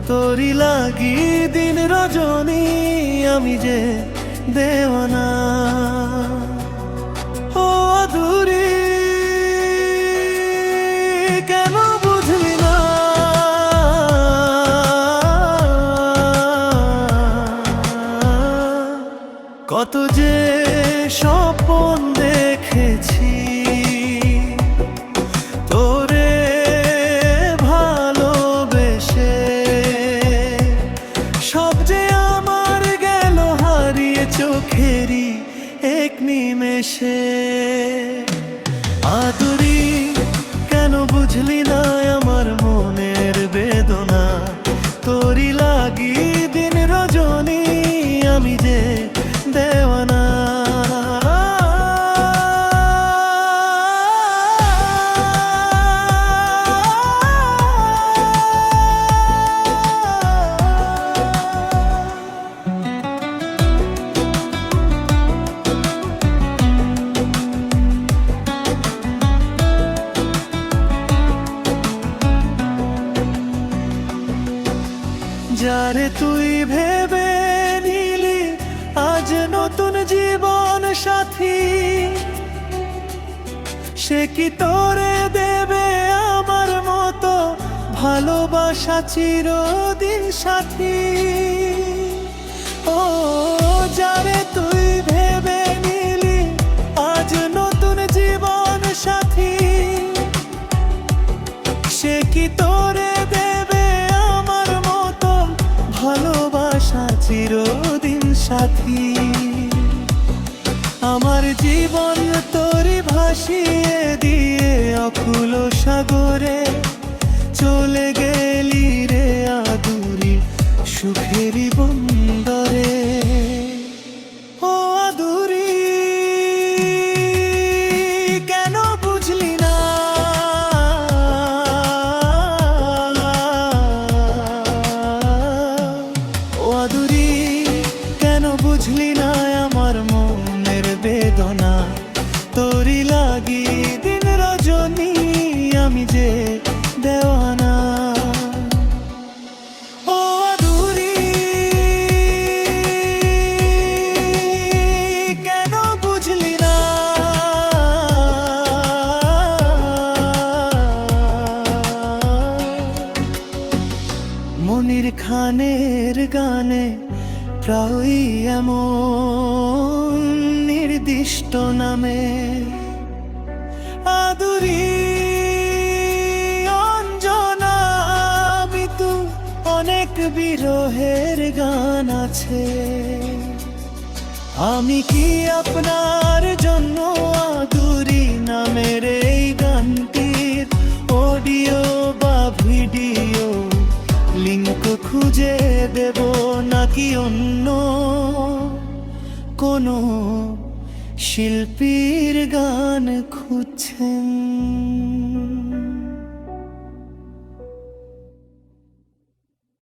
তোরি লাগি দিন রজনী আমি যে দেওয়ানা। ও আদুরি কেন বুঝলি না, কত যে স্বপ্ন দেখেছি তোরে ভালোবেসে, সব যে আমার গেল হারিয়ে চোখেরই এক নিমেষে। আদুরি কেন বুঝলি না আমার মনের বেদনা, তোরি লাগি দিন রজনী আমি যে দেওয়ানা। যারে তুই ভেবে নিলি আজ নতুন জীবন সাথী, সে কি তোরে দেবে আমার মতো ভালোবাসা চিরদিন সাথী? ও যারে তুই ভেবে নিলি আজ নতুন জীবন সাথী, সে কি তোরে দেবে আমার মতো ভালোবাসা চিরদিন সাথী? আমার জীবন তোরি ভাসিয়ে দিয়ে অকুল সাগরে চলে গেলি রে আদুরি সুখেরই বন্দরে। ও আদুরি কেন বুঝলি না, ও আদুরি কেন বুঝলি না আমার মনের বেদনা, তোরি লাগি দিন রজনী আমি যে দেওয়ানা। ও আদুরি কেন বুঝলি না, মনির খানের গানে প্রায়ই এমন নির্দিষ্ট নামে আদুরি অঞ্জনা বিতু অনেক বিরহের গান আছে। আমি কি আপনার জন্য আদুরি নামের এই গানটির অডিও বা ভিডিও লিঙ্ক খুঁজে দেব, নাকি অন্য কোনো শিল্পীর গান খুঁজছেন?